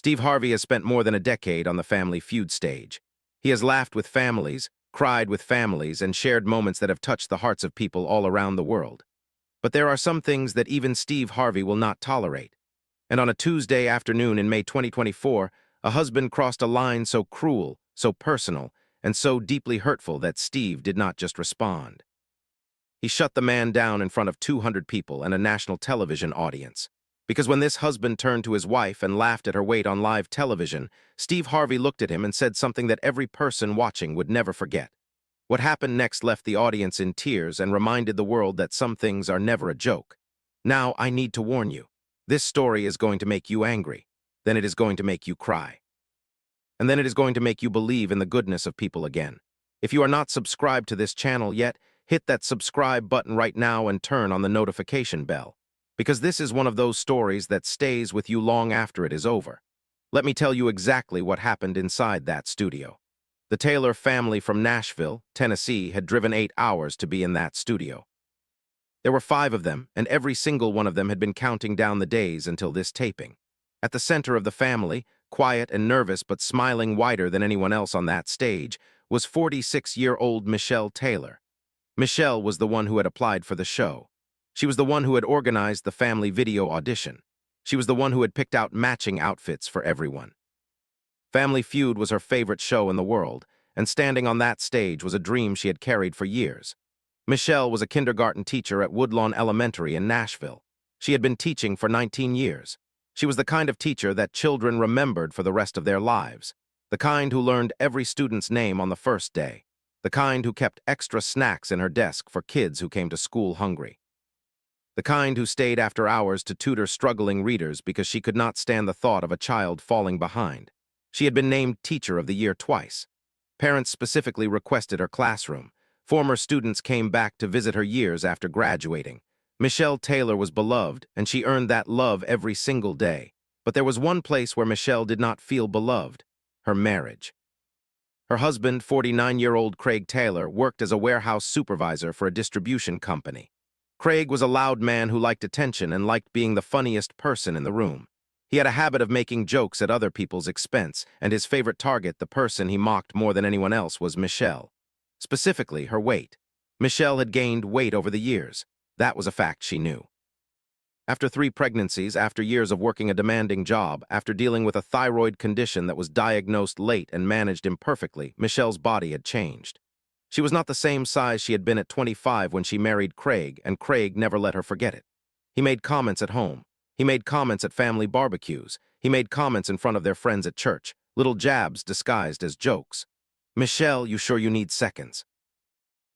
Steve Harvey has spent more than a decade on the Family Feud stage. He has laughed with families, cried with families, and shared moments that have touched the hearts of people all around the world. But there are some things that even Steve Harvey will not tolerate. And on a Tuesday afternoon in May 2024, a husband crossed a line so cruel, so personal, and so deeply hurtful that Steve did not just respond. He shut the man down in front of 200 people and a national television audience. Because when this husband turned to his wife and laughed at her weight on live television, Steve Harvey looked at him and said something that every person watching would never forget. What happened next left the audience in tears and reminded the world that some things are never a joke. Now, I need to warn you. This story is going to make you angry. Then it is going to make you cry. And then it is going to make you believe in the goodness of people again. If you are not subscribed to this channel yet, hit that subscribe button right now and turn on the notification bell. Because this is one of those stories that stays with you long after it is over. Let me tell you exactly what happened inside that studio. The Taylor family from Nashville, Tennessee, had driven 8 hours to be in that studio. There were 5 of them, and every single one of them had been counting down the days until this taping. At the center of the family, quiet and nervous but smiling wider than anyone else on that stage, was 46-year-old Michelle Taylor. Michelle was the one who had applied for the show. She was the one who had organized the family video audition. She was the one who had picked out matching outfits for everyone. Family Feud was her favorite show in the world, and standing on that stage was a dream she had carried for years. Michelle was a kindergarten teacher at Woodlawn Elementary in Nashville. She had been teaching for 19 years. She was the kind of teacher that children remembered for the rest of their lives, the kind who learned every student's name on the first day, the kind who kept extra snacks in her desk for kids who came to school hungry. The kind who stayed after hours to tutor struggling readers because she could not stand the thought of a child falling behind. She had been named Teacher of the Year twice. Parents specifically requested her classroom. Former students came back to visit her years after graduating. Michelle Taylor was beloved, and she earned that love every single day. But there was one place where Michelle did not feel beloved: her marriage. Her husband, 49-year-old Craig Taylor, worked as a warehouse supervisor for a distribution company. Craig was a loud man who liked attention and liked being the funniest person in the room. He had a habit of making jokes at other people's expense, and his favorite target, the person he mocked more than anyone else, was Michelle. Specifically, her weight. Michelle had gained weight over the years. That was a fact she knew. After 3 pregnancies, after years of working a demanding job, after dealing with a thyroid condition that was diagnosed late and managed imperfectly, Michelle's body had changed. She was not the same size she had been at 25 when she married Craig, and Craig never let her forget it. He made comments at home. He made comments at family barbecues. He made comments in front of their friends at church, little jabs disguised as jokes. "Michelle, you sure you need seconds?"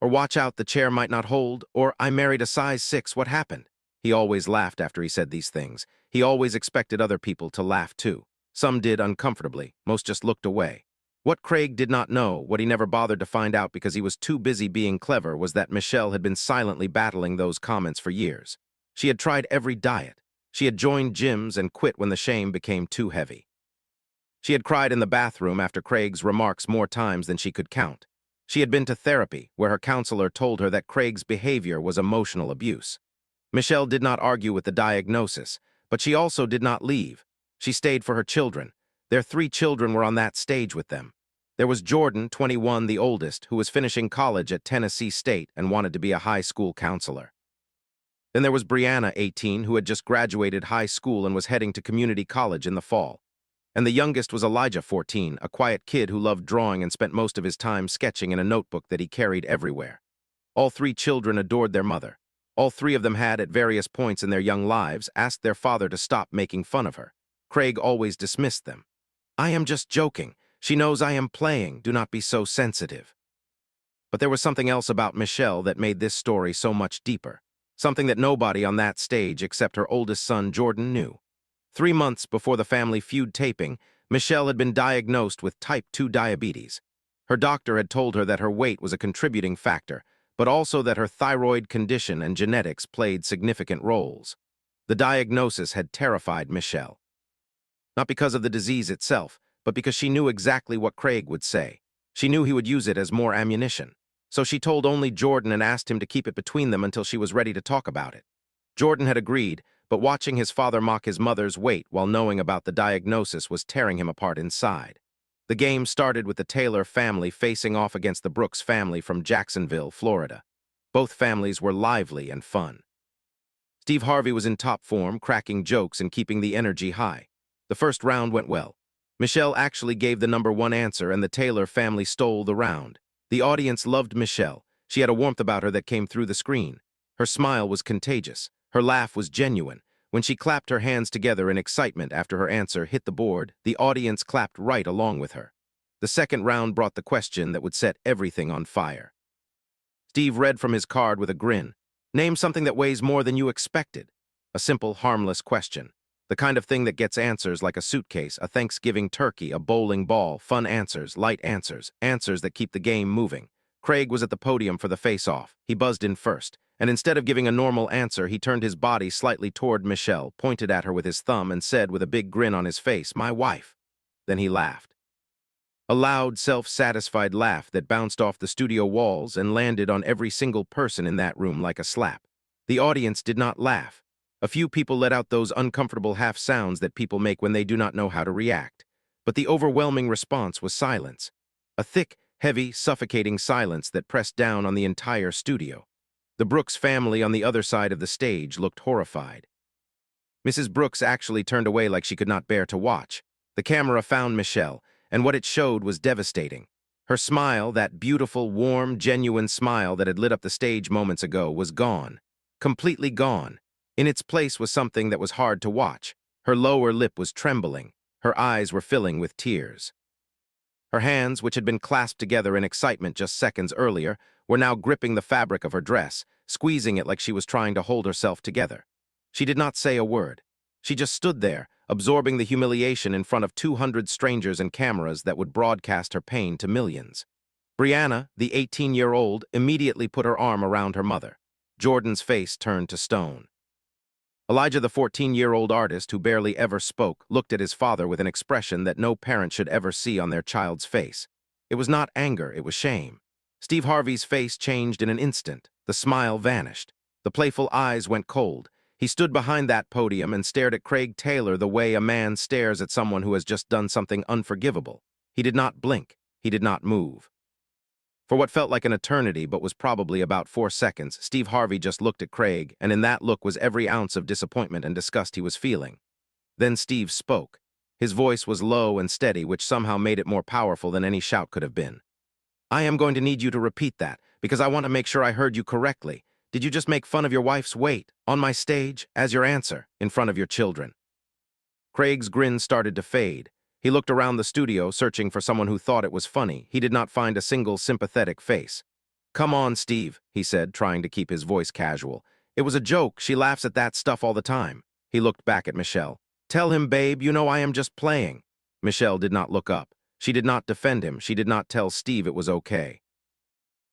Or "Watch out, the chair might not hold," or "I married a size 6, what happened?" He always laughed after he said these things. He always expected other people to laugh too. Some did uncomfortably, most just looked away. What Craig did not know, what he never bothered to find out because he was too busy being clever, was that Michelle had been silently battling those comments for years. She had tried every diet. She had joined gyms and quit when the shame became too heavy. She had cried in the bathroom after Craig's remarks more times than she could count. She had been to therapy, where her counselor told her that Craig's behavior was emotional abuse. Michelle did not argue with the diagnosis, but she also did not leave. She stayed for her children. Their 3 children were on that stage with them. There was Jordan, 21, the oldest, who was finishing college at Tennessee State and wanted to be a high school counselor. Then there was Brianna, 18, who had just graduated high school and was heading to community college in the fall. And the youngest was Elijah, 14, a quiet kid who loved drawing and spent most of his time sketching in a notebook that he carried everywhere. All 3 children adored their mother. All 3 of them had, at various points in their young lives, asked their father to stop making fun of her. Craig always dismissed them. "I am just joking. She knows I am playing. Do not be so sensitive." But there was something else about Michelle that made this story so much deeper. Something that nobody on that stage except her oldest son, Jordan, knew. 3 months before the Family Feud taping, Michelle had been diagnosed with type 2 diabetes. Her doctor had told her that her weight was a contributing factor, but also that her thyroid condition and genetics played significant roles. The diagnosis had terrified Michelle. Not because of the disease itself, but because she knew exactly what Craig would say. She knew he would use it as more ammunition. So she told only Jordan and asked him to keep it between them until she was ready to talk about it. Jordan had agreed, but watching his father mock his mother's weight while knowing about the diagnosis was tearing him apart inside. The game started with the Taylor family facing off against the Brooks family from Jacksonville, Florida. Both families were lively and fun. Steve Harvey was in top form, cracking jokes and keeping the energy high. The first round went well. Michelle actually gave the #1 answer, and the Taylor family stole the round. The audience loved Michelle. She had a warmth about her that came through the screen. Her smile was contagious. Her laugh was genuine. When she clapped her hands together in excitement after her answer hit the board, the audience clapped right along with her. The second round brought the question that would set everything on fire. Steve read from his card with a grin. Name something that weighs more than you expected. A simple, harmless question. The kind of thing that gets answers like a suitcase, a Thanksgiving turkey, a bowling ball, fun answers, light answers, answers that keep the game moving. Craig was at the podium for the face-off. He buzzed in first, and instead of giving a normal answer, he turned his body slightly toward Michelle, pointed at her with his thumb, and said with a big grin on his face, "My wife." Then he laughed. A loud, self-satisfied laugh that bounced off the studio walls and landed on every single person in that room like a slap. The audience did not laugh. A few people let out those uncomfortable half sounds that people make when they do not know how to react. But the overwhelming response was silence. A thick, heavy, suffocating silence that pressed down on the entire studio. The Brooks family on the other side of the stage looked horrified. Mrs. Brooks actually turned away like she could not bear to watch. The camera found Michelle, and what it showed was devastating. Her smile, that beautiful, warm, genuine smile that had lit up the stage moments ago, was gone. Completely gone. In its place was something that was hard to watch. Her lower lip was trembling. Her eyes were filling with tears. Her hands, which had been clasped together in excitement just seconds earlier, were now gripping the fabric of her dress, squeezing it like she was trying to hold herself together. She did not say a word. She just stood there, absorbing the humiliation in front of 200 strangers and cameras that would broadcast her pain to millions. Brianna, the 18-year-old, immediately put her arm around her mother. Jordan's face turned to stone. Elijah, the 14-year-old artist who barely ever spoke, looked at his father with an expression that no parent should ever see on their child's face. It was not anger, it was shame. Steve Harvey's face changed in an instant. The smile vanished. The playful eyes went cold. He stood behind that podium and stared at Craig Taylor the way a man stares at someone who has just done something unforgivable. He did not blink. He did not move. For what felt like an eternity but was probably about 4 seconds, Steve Harvey just looked at Craig, and in that look was every ounce of disappointment and disgust he was feeling. Then Steve spoke. His voice was low and steady, which somehow made it more powerful than any shout could have been. "I am going to need you to repeat that, because I want to make sure I heard you correctly. Did you just make fun of your wife's weight, on my stage, as your answer, in front of your children?" Craig's grin started to fade. He looked around the studio, searching for someone who thought it was funny. He did not find a single sympathetic face. "Come on, Steve," he said, trying to keep his voice casual. "It was a joke. She laughs at that stuff all the time." He looked back at Michelle. "Tell him, babe, you know I am just playing." Michelle did not look up. She did not defend him. She did not tell Steve it was okay.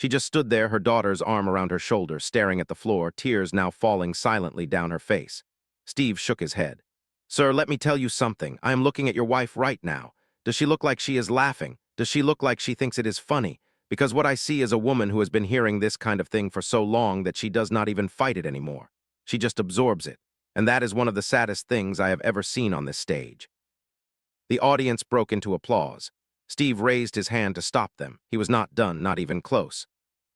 She just stood there, her daughter's arm around her shoulder, staring at the floor, tears now falling silently down her face. Steve shook his head. "Sir, let me tell you something. I am looking at your wife right now. Does she look like she is laughing? Does she look like she thinks it is funny? Because what I see is a woman who has been hearing this kind of thing for so long that she does not even fight it anymore. She just absorbs it. And that is one of the saddest things I have ever seen on this stage." The audience broke into applause. Steve raised his hand to stop them. He was not done, not even close.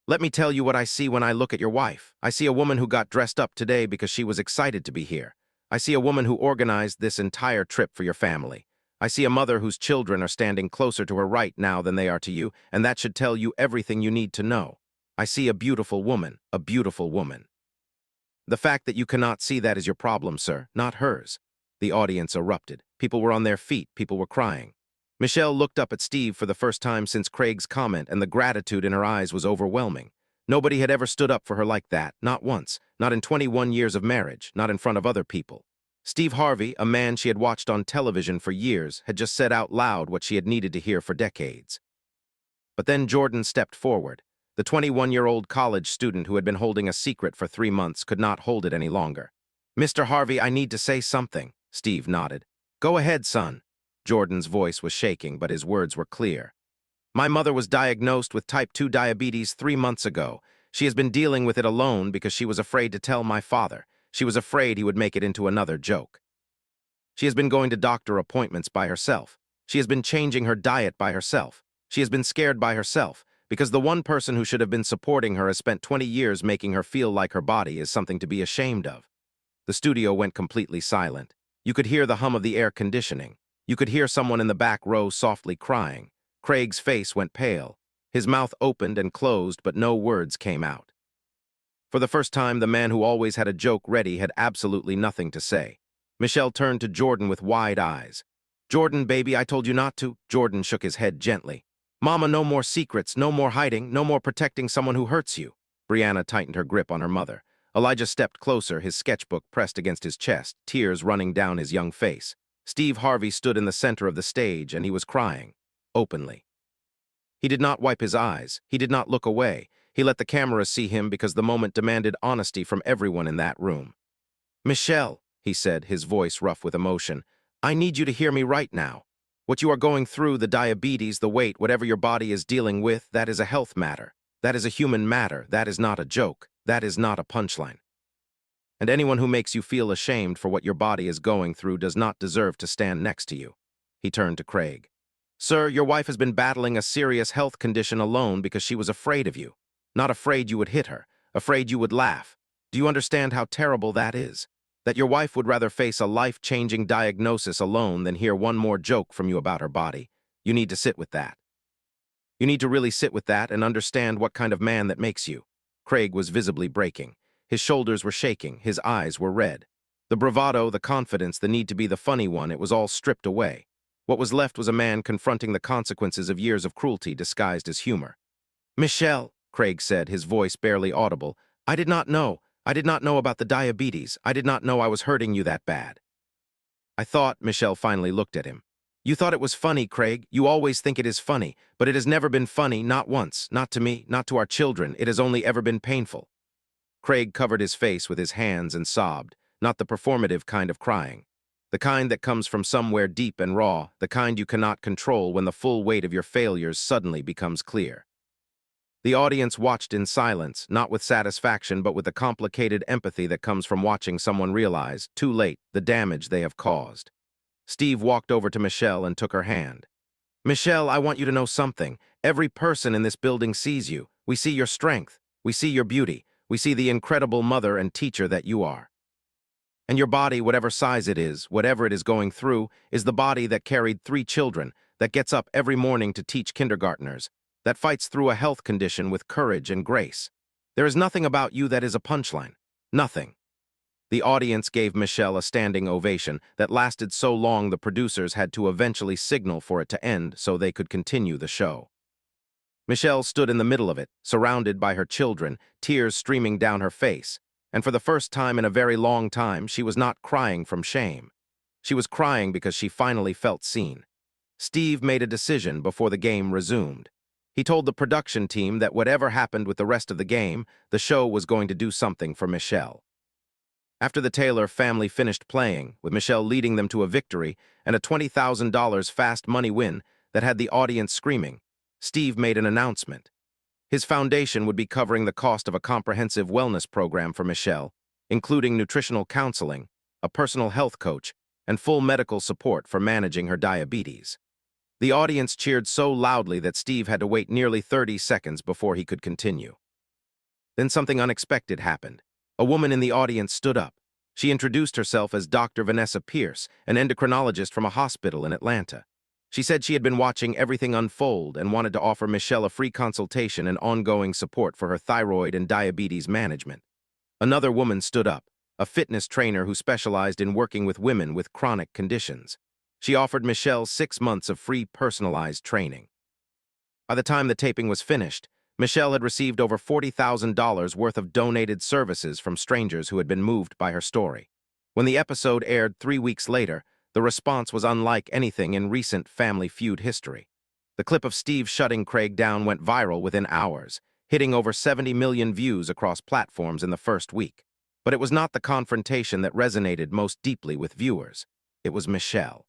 "Let me tell you what I see when I look at your wife. I see a woman who got dressed up today because she was excited to be here. I see a woman who organized this entire trip for your family. I see a mother whose children are standing closer to her right now than they are to you, and that should tell you everything you need to know. I see a beautiful woman, a beautiful woman. The fact that you cannot see that is your problem, sir, not hers." The audience erupted. People were on their feet. People were crying. Michelle looked up at Steve for the first time since Craig's comment, and the gratitude in her eyes was overwhelming. Nobody had ever stood up for her like that, not once, not in 21 years of marriage, not in front of other people. Steve Harvey, a man she had watched on television for years, had just said out loud what she had needed to hear for decades. But then Jordan stepped forward. The 21-year-old college student who had been holding a secret for 3 months could not hold it any longer. "Mr. Harvey, I need to say something." Steve nodded. "Go ahead, son." Jordan's voice was shaking, but his words were clear. "My mother was diagnosed with type 2 diabetes 3 months ago. She has been dealing with it alone because she was afraid to tell my father. She was afraid he would make it into another joke. She has been going to doctor appointments by herself. She has been changing her diet by herself. She has been scared by herself, because the one person who should have been supporting her has spent 20 years making her feel like her body is something to be ashamed of. The studio went completely silent. You could hear the hum of the air conditioning. You could hear someone in the back row softly crying. Craig's face went pale. His mouth opened and closed, but no words came out. For the first time, the man who always had a joke ready had absolutely nothing to say. Michelle turned to Jordan with wide eyes. "Jordan, baby, I told you not to." Jordan shook his head gently. "Mama, no more secrets, no more hiding, no more protecting someone who hurts you." Brianna tightened her grip on her mother. Elijah stepped closer, his sketchbook pressed against his chest, tears running down his young face. Steve Harvey stood in the center of the stage, and he was crying, openly. He did not wipe his eyes. He did not look away. He let the camera see him because the moment demanded honesty from everyone in that room. "Michelle," he said, his voice rough with emotion, "I need you to hear me right now. What you are going through, the diabetes, the weight, whatever your body is dealing with, that is a health matter. That is a human matter. That is not a joke. That is not a punchline. And anyone who makes you feel ashamed for what your body is going through does not deserve to stand next to you." He turned to Craig. "Sir, your wife has been battling a serious health condition alone because she was afraid of you. Not afraid you would hit her, afraid you would laugh. Do you understand how terrible that is? That your wife would rather face a life-changing diagnosis alone than hear one more joke from you about her body. You need to sit with that. You need to really sit with that and understand what kind of man that makes you." Craig was visibly breaking. His shoulders were shaking, his eyes were red. The bravado, the confidence, the need to be the funny one, it was all stripped away. What was left was a man confronting the consequences of years of cruelty disguised as humor. "Michelle," Craig said, his voice barely audible, "I did not know. I did not know about the diabetes. I did not know I was hurting you that bad." "I thought," Michelle finally looked at him. "You thought it was funny, Craig. You always think it is funny, but it has never been funny, not once, not to me, not to our children. It has only ever been painful." Craig covered his face with his hands and sobbed, not the performative kind of crying. The kind that comes from somewhere deep and raw, the kind you cannot control when the full weight of your failures suddenly becomes clear. The audience watched in silence, not with satisfaction but with the complicated empathy that comes from watching someone realize, too late, the damage they have caused. Steve walked over to Michelle and took her hand. "Michelle, I want you to know something. Every person in this building sees you. We see your strength. We see your beauty. We see the incredible mother and teacher that you are. And your body, whatever size it is, whatever it is going through, is the body that carried 3 children, that gets up every morning to teach kindergartners, that fights through a health condition with courage and grace. There is nothing about you that is a punchline. Nothing." The audience gave Michelle a standing ovation that lasted so long the producers had to eventually signal for it to end so they could continue the show. Michelle stood in the middle of it, surrounded by her children, tears streaming down her face, and for the first time in a very long time, she was not crying from shame. She was crying because she finally felt seen. Steve made a decision before the game resumed. He told the production team that whatever happened with the rest of the game, the show was going to do something for Michelle. After the Taylor family finished playing, with Michelle leading them to a victory and a $20,000 fast money win that had the audience screaming, Steve made an announcement. His foundation would be covering the cost of a comprehensive wellness program for Michelle, including nutritional counseling, a personal health coach, and full medical support for managing her diabetes. The audience cheered so loudly that Steve had to wait nearly 30 seconds before he could continue. Then something unexpected happened. A woman in the audience stood up. She introduced herself as Dr. Vanessa Pierce, an endocrinologist from a hospital in Atlanta. She said she had been watching everything unfold and wanted to offer Michelle a free consultation and ongoing support for her thyroid and diabetes management. Another woman stood up, a fitness trainer who specialized in working with women with chronic conditions. She offered Michelle 6 months of free personalized training. By the time the taping was finished, Michelle had received over $40,000 worth of donated services from strangers who had been moved by her story. When the episode aired 3 weeks later, the response was unlike anything in recent Family Feud history. The clip of Steve shutting Craig down went viral within hours, hitting over 70 million views across platforms in the first week. But it was not the confrontation that resonated most deeply with viewers. It was Michelle.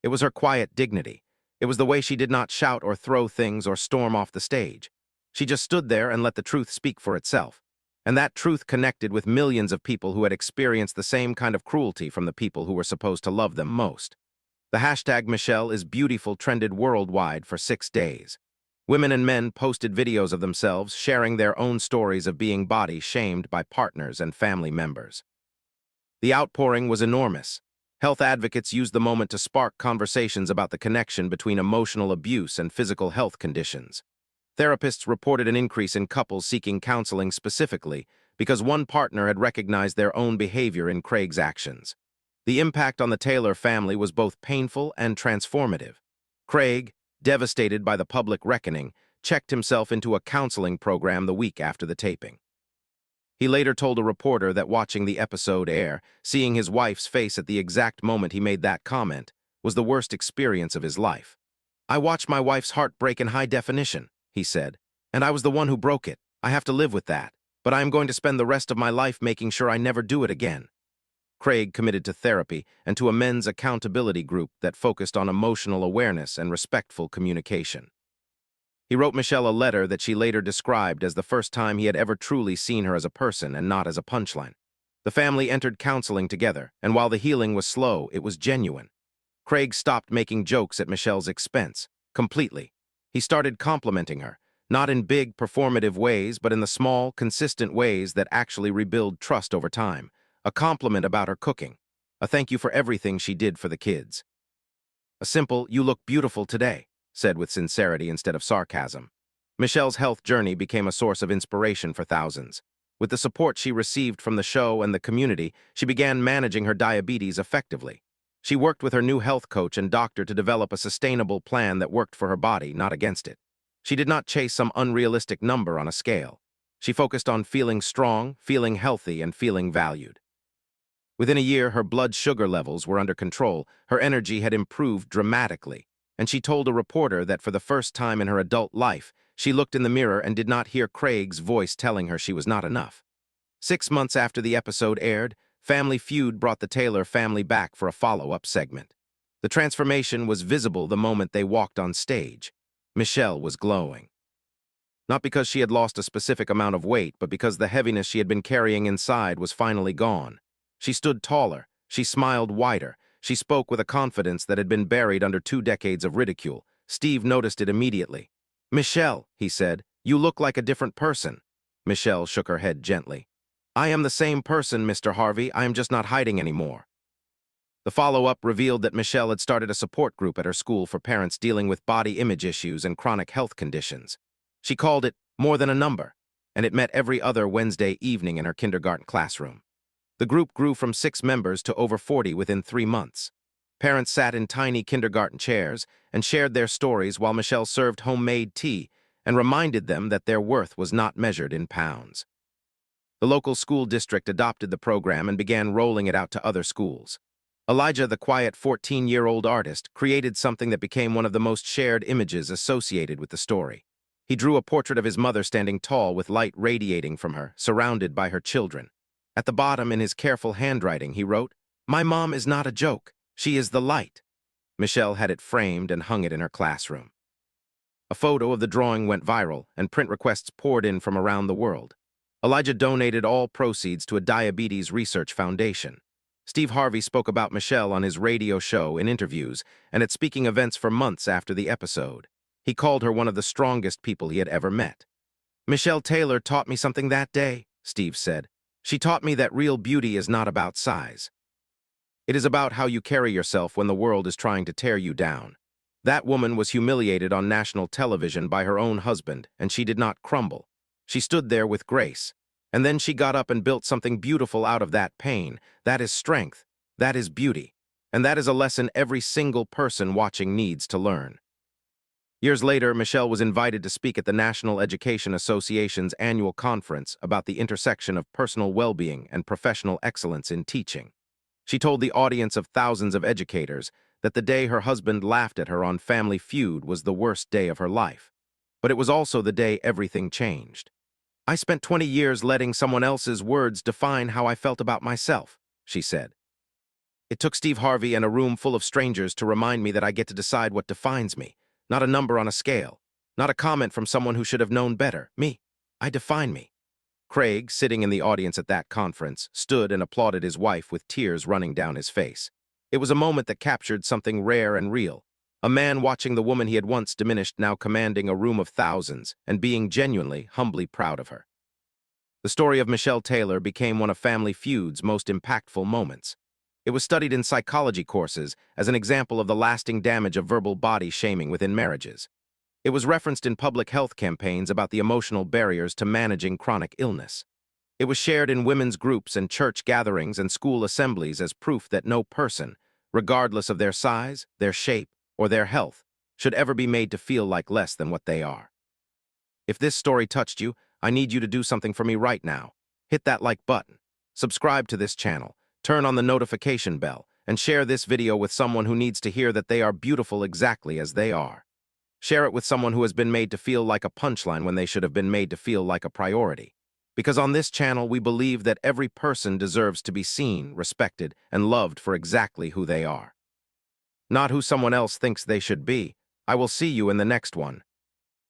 It was her quiet dignity. It was the way she did not shout or throw things or storm off the stage. She just stood there and let the truth speak for itself. And that truth connected with millions of people who had experienced the same kind of cruelty from the people who were supposed to love them most. The hashtag Michelle is beautiful trended worldwide for 6 days. Women and men posted videos of themselves sharing their own stories of being body shamed by partners and family members. The outpouring was enormous. Health advocates used the moment to spark conversations about the connection between emotional abuse and physical health conditions. Therapists reported an increase in couples seeking counseling specifically because one partner had recognized their own behavior in Craig's actions. The impact on the Taylor family was both painful and transformative. Craig, devastated by the public reckoning, checked himself into a counseling program the week after the taping. He later told a reporter that watching the episode air, seeing his wife's face at the exact moment he made that comment, was the worst experience of his life. "I watched my wife's heart break in high definition," he said, "and I was the one who broke it. I have to live with that, but I am going to spend the rest of my life making sure I never do it again." Craig committed to therapy and to a men's accountability group that focused on emotional awareness and respectful communication. He wrote Michelle a letter that she later described as the first time he had ever truly seen her as a person and not as a punchline. The family entered counseling together, and while the healing was slow, it was genuine. Craig stopped making jokes at Michelle's expense, completely. He started complimenting her, not in big, performative ways, but in the small, consistent ways that actually rebuild trust over time. A compliment about her cooking. A thank you for everything she did for the kids. A simple, "You look beautiful today," said with sincerity instead of sarcasm. Michelle's health journey became a source of inspiration for thousands. With the support she received from the show and the community, she began managing her diabetes effectively. She worked with her new health coach and doctor to develop a sustainable plan that worked for her body, not against it. She did not chase some unrealistic number on a scale. She focused on feeling strong, feeling healthy, and feeling valued. Within a year, her blood sugar levels were under control, her energy had improved dramatically, and she told a reporter that for the first time in her adult life, she looked in the mirror and did not hear Craig's voice telling her she was not enough. 6 months after the episode aired, Family Feud brought the Taylor family back for a follow-up segment. The transformation was visible the moment they walked on stage. Michelle was glowing. Not because she had lost a specific amount of weight, but because the heaviness she had been carrying inside was finally gone. She stood taller, she smiled wider, she spoke with a confidence that had been buried under 2 decades of ridicule. Steve noticed it immediately. "Michelle," he said, "you look like a different person." Michelle shook her head gently. "I am the same person, Mr. Harvey, I am just not hiding anymore." The follow-up revealed that Michelle had started a support group at her school for parents dealing with body image issues and chronic health conditions. She called it More Than a Number, and it met every other Wednesday evening in her kindergarten classroom. The group grew from 6 members to over 40 within 3 months. Parents sat in tiny kindergarten chairs and shared their stories while Michelle served homemade tea and reminded them that their worth was not measured in pounds. The local school district adopted the program and began rolling it out to other schools. Elijah, the quiet 14-year-old artist, created something that became one of the most shared images associated with the story. He drew a portrait of his mother standing tall with light radiating from her, surrounded by her children. At the bottom, in his careful handwriting, he wrote, "My mom is not a joke. She is the light." Michelle had it framed and hung it in her classroom. A photo of the drawing went viral, and print requests poured in from around the world. Elijah donated all proceeds to a diabetes research foundation. Steve Harvey spoke about Michelle on his radio show, in interviews, and at speaking events for months after the episode. He called her one of the strongest people he had ever met. "Michelle Taylor taught me something that day," Steve said. "She taught me that real beauty is not about size. It is about how you carry yourself when the world is trying to tear you down." That woman was humiliated on national television by her own husband, and she did not crumble. She stood there with grace. And then she got up and built something beautiful out of that pain. That is strength. That is beauty. And that is a lesson every single person watching needs to learn. Years later, Michelle was invited to speak at the National Education Association's annual conference about the intersection of personal well-being and professional excellence in teaching. She told the audience of thousands of educators that the day her husband laughed at her on Family Feud was the worst day of her life. But it was also the day everything changed. "I spent 20 years letting someone else's words define how I felt about myself," she said. "It took Steve Harvey and a room full of strangers to remind me that I get to decide what defines me. Not a number on a scale. Not a comment from someone who should have known better. Me. I define me." Craig, sitting in the audience at that conference, stood and applauded his wife with tears running down his face. It was a moment that captured something rare and real. A man watching the woman he had once diminished now commanding a room of thousands and being genuinely, humbly proud of her. The story of Michelle Taylor became one of Family Feud's most impactful moments. It was studied in psychology courses as an example of the lasting damage of verbal body shaming within marriages. It was referenced in public health campaigns about the emotional barriers to managing chronic illness. It was shared in women's groups and church gatherings and school assemblies as proof that no person, regardless of their size, their shape, or their health, should ever be made to feel like less than what they are. If this story touched you, I need you to do something for me right now. Hit that like button, subscribe to this channel, turn on the notification bell, and share this video with someone who needs to hear that they are beautiful exactly as they are. Share it with someone who has been made to feel like a punchline when they should have been made to feel like a priority. Because on this channel, we believe that every person deserves to be seen, respected, and loved for exactly who they are. Not who someone else thinks they should be. I will see you in the next one.